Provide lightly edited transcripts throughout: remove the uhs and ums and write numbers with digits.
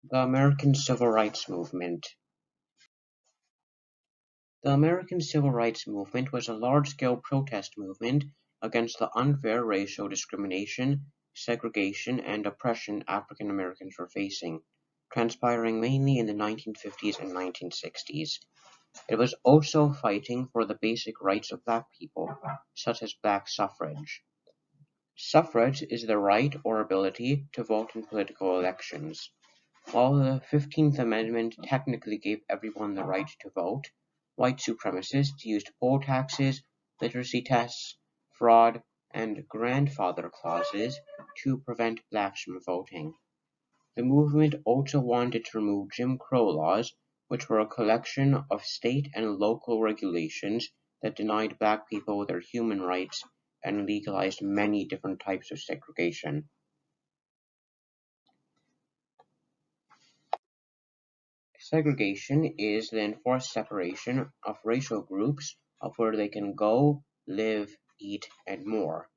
The American Civil Rights Movement. The American Civil Rights Movement was a large-scale protest movement against the unfair racial discrimination, segregation, and oppression African Americans were facing, transpiring mainly in the 1950s and 1960s. It was also fighting for the basic rights of Black people, such as Black suffrage. Suffrage is the right or ability to vote in political elections. While the 15th Amendment technically gave everyone the right to vote, white supremacists used poll taxes, literacy tests, fraud, and grandfather clauses to prevent blacks from voting. The movement also wanted to remove Jim Crow laws, which were a collection of state and local regulations that denied Black people their human rights and legalized many different types of segregation. Segregation is the enforced separation of racial groups of where they can go, live, eat, and more.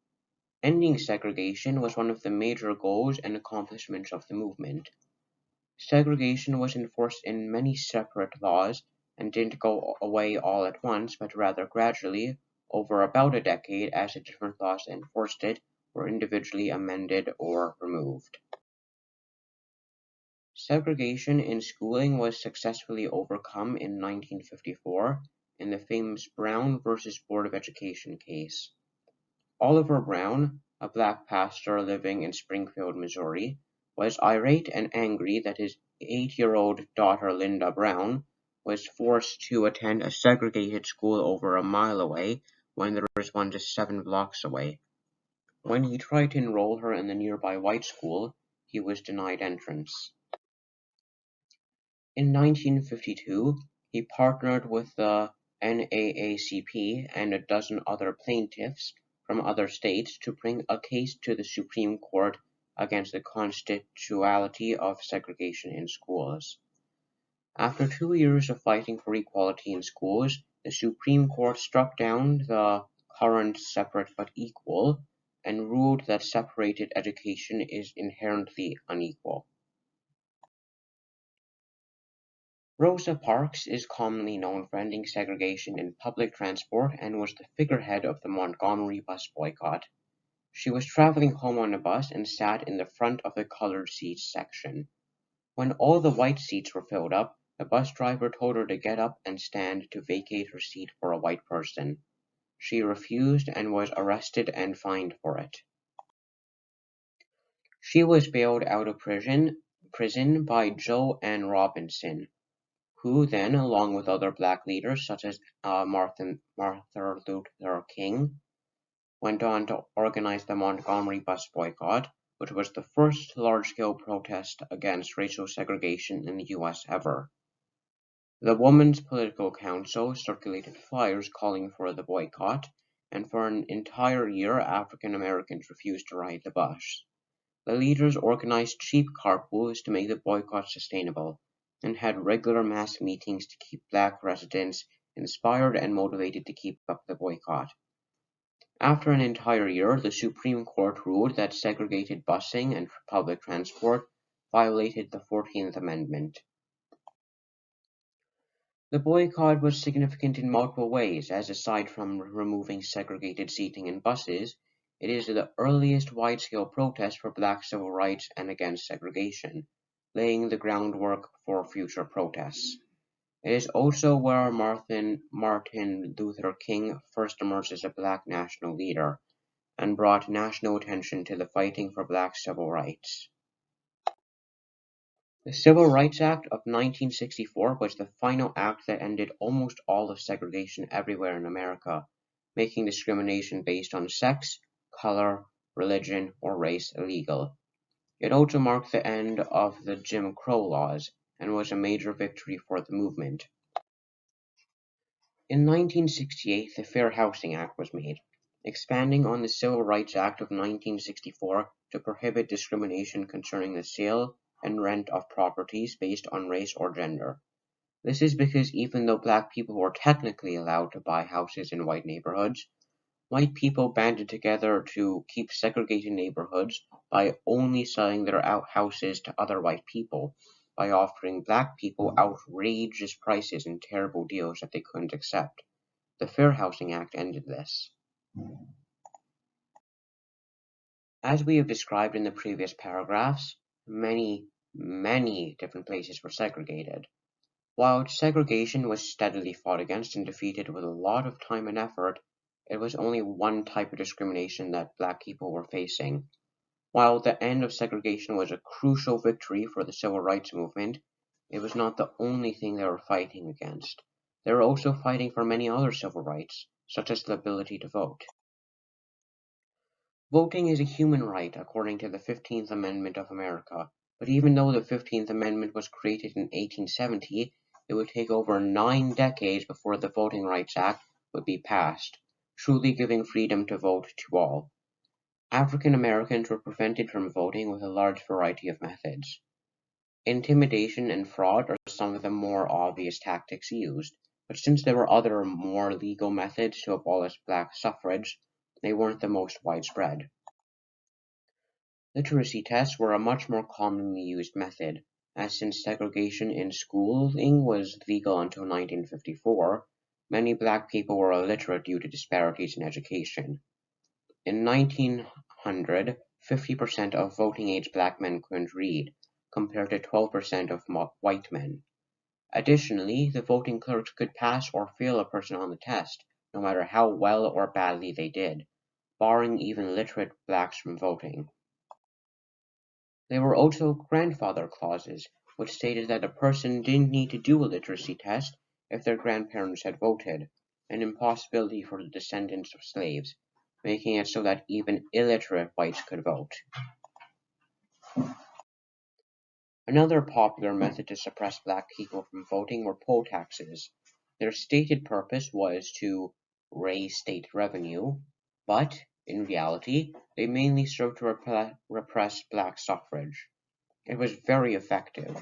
Ending segregation was one of the major goals and accomplishments of the movement. Segregation was enforced in many separate laws and didn't go away all at once, but rather gradually, over about a decade, as the different laws that enforced it were individually amended or removed. Segregation in schooling was successfully overcome in 1954 in the famous Brown versus Board of Education case. Oliver Brown, a Black pastor living in Springfield, Missouri, was irate and angry that his 8-year-old daughter Linda Brown was forced to attend a segregated school over a mile away when there was one just 7 blocks away. When he tried to enroll her in the nearby white school, he was denied entrance. In 1952, he partnered with the NAACP and a dozen other plaintiffs from other states to bring a case to the Supreme Court against the constitutionality of segregation in schools. After 2 years of fighting for equality in schools, the Supreme Court struck down the current separate but equal and ruled that separated education is inherently unequal. Rosa Parks is commonly known for ending segregation in public transport and was the figurehead of the Montgomery bus boycott. She was traveling home on a bus and sat in the front of the colored seats section. When all the white seats were filled up, the bus driver told her to get up and stand to vacate her seat for a white person. She refused and was arrested and fined for it. She was bailed out of prison by Jo Ann Robinson, who then, along with other Black leaders such as Martin Luther King, went on to organize the Montgomery bus boycott, which was the first large-scale protest against racial segregation in the U.S. ever. The Women's Political Council circulated flyers calling for the boycott, and for an entire year African Americans refused to ride the bus. The leaders organized cheap carpools to make the boycott sustainable, and had regular mass meetings to keep Black residents inspired and motivated to keep up the boycott. After an entire year, the Supreme Court ruled that segregated busing and public transport violated the 14th Amendment. The boycott was significant in multiple ways, as aside from removing segregated seating in buses, it is the earliest wide-scale protest for Black civil rights and against segregation, laying the groundwork for future protests. It is also where Martin Luther King first emerged as a Black national leader, and brought national attention to the fighting for Black civil rights. The Civil Rights Act of 1964 was the final act that ended almost all of segregation everywhere in America, making discrimination based on sex, color, religion, or race illegal. It also marked the end of the Jim Crow laws, and was a major victory for the movement. In 1968, the Fair Housing Act was made, expanding on the Civil Rights Act of 1964 to prohibit discrimination concerning the sale and rent of properties based on race or gender. This is because even though Black people were technically allowed to buy houses in white neighborhoods, white people banded together to keep segregated neighborhoods by only selling their houses to other white people, by offering black people outrageous prices and terrible deals that they couldn't accept. The Fair Housing Act ended this. As we have described in the previous paragraphs, many different places were segregated. While segregation was steadily fought against and defeated with a lot of time and effort, it was only one type of discrimination that black people were facing. While the end of segregation was a crucial victory for the civil rights movement, it was not the only thing they were fighting against. They were also fighting for many other civil rights, such as the ability to vote. Voting is a human right according to the 15th Amendment of America, but even though the 15th Amendment was created in 1870, it would take over 9 decades before the Voting Rights Act would be passed, truly giving freedom to vote to all. African Americans were prevented from voting with a large variety of methods. Intimidation and fraud are some of the more obvious tactics used, but since there were other more legal methods to abolish black suffrage, they weren't the most widespread. Literacy tests were a much more commonly used method, as since segregation in schooling was legal until 1954, many black people were illiterate due to disparities in education. In 1900, 50% of voting-age black men couldn't read, compared to 12% of white men. Additionally, the voting clerks could pass or fail a person on the test, no matter how well or badly they did, barring even literate blacks from voting. There were also grandfather clauses, which stated that a person didn't need to do a literacy test if their grandparents had voted, an impossibility for the descendants of slaves, making it so that even illiterate whites could vote. Another popular method to suppress black people from voting were poll taxes. Their stated purpose was to raise state revenue, but, in reality, they mainly served to repress black suffrage. It was very effective.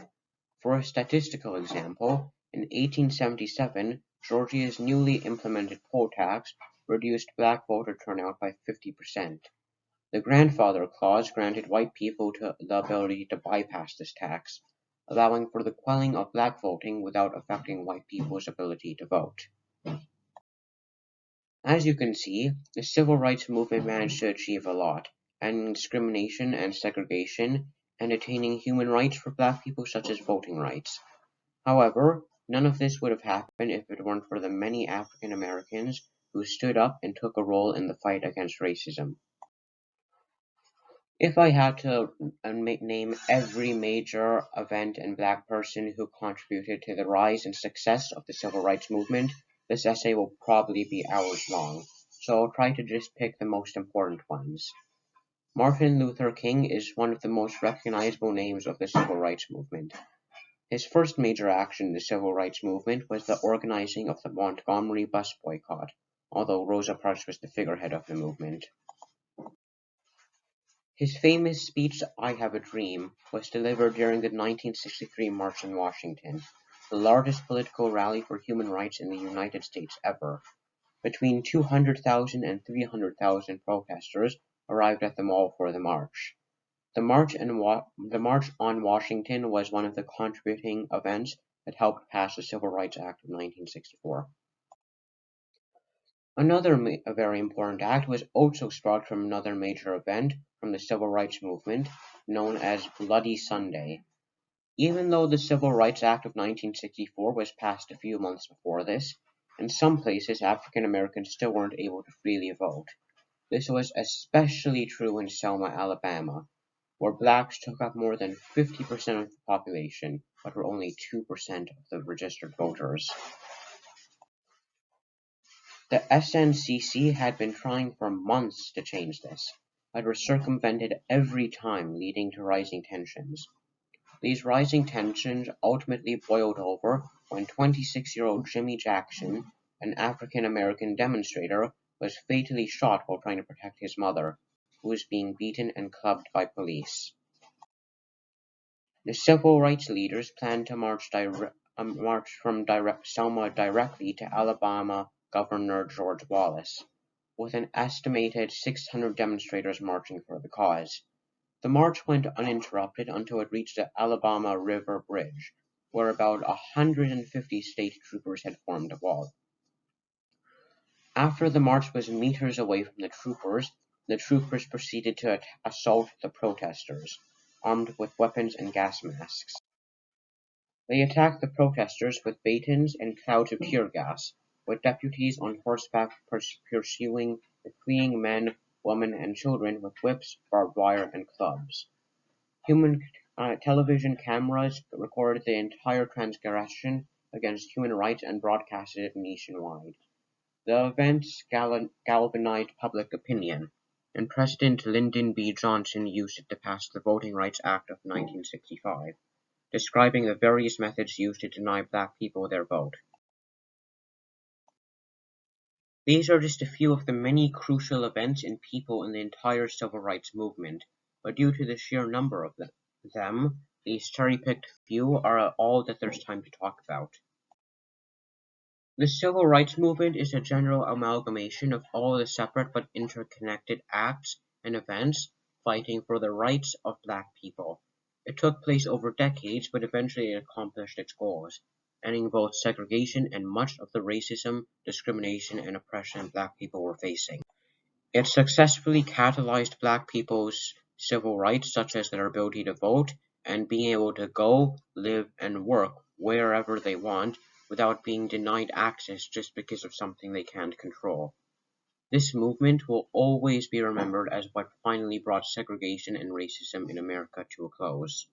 For a statistical example, in 1877, Georgia's newly implemented poll tax reduced black voter turnout by 50%. The grandfather clause granted white people the ability to bypass this tax, allowing for the quelling of black voting without affecting white people's ability to vote. As you can see, the civil rights movement managed to achieve a lot, ending discrimination and segregation, and attaining human rights for black people such as voting rights. However, none of this would have happened if it weren't for the many African Americans who stood up and took a role in the fight against racism. If I had to name every major event and black person who contributed to the rise and success of the civil rights movement, this essay will probably be hours long, so I'll try to just pick the most important ones. Martin Luther King is one of the most recognizable names of the civil rights movement. His first major action in the civil rights movement was the organizing of the Montgomery bus boycott, although Rosa Parks was the figurehead of the movement. His famous speech, "I Have a Dream," was delivered during the 1963 March in Washington, the largest political rally for human rights in the United States ever. Between 200,000 and 300,000 protesters arrived at the mall for the march. The March on Washington was one of the contributing events that helped pass the Civil Rights Act of 1964. Another very important act was also sparked from another major event from the civil rights movement, known as Bloody Sunday. Even though the Civil Rights Act of 1964 was passed a few months before this, in some places African Americans still weren't able to freely vote. This was especially true in Selma, Alabama, where blacks took up more than 50% of the population, but were only 2% of the registered voters. The SNCC had been trying for months to change this, but were circumvented every time, leading to rising tensions. These rising tensions ultimately boiled over when 26-year-old Jimmy Jackson, an African-American demonstrator, was fatally shot while trying to protect his mother, who was being beaten and clubbed by police. The civil rights leaders planned to march from Selma directly to Alabama Governor George Wallace, with an estimated 600 demonstrators marching for the cause. The march went uninterrupted until it reached the Alabama River Bridge, where about 150 state troopers had formed a wall. After the march was meters away from the troopers proceeded to assault the protesters, armed with weapons and gas masks. They attacked the protesters with batons and clouds of tear gas, with deputies on horseback pursuing the fleeing men, women, and children with whips, barbed wire, and clubs. Human television cameras recorded the entire transgression against human rights and broadcasted it nationwide. The events galvanized public opinion, and President Lyndon B. Johnson used it to pass the Voting Rights Act of 1965, describing the various methods used to deny black people their vote. These are just a few of the many crucial events and people in the entire civil rights movement, but due to the sheer number of them, these cherry-picked few are all that there's time to talk about. The civil rights movement is a general amalgamation of all the separate but interconnected acts and events fighting for the rights of black people. It took place over decades, but eventually it accomplished its goals, ending both segregation and much of the racism, discrimination, and oppression black people were facing. It successfully catalyzed black people's civil rights, such as their ability to vote and being able to go, live, and work wherever they want without being denied access just because of something they can't control. This movement will always be remembered as what finally brought segregation and racism in America to a close.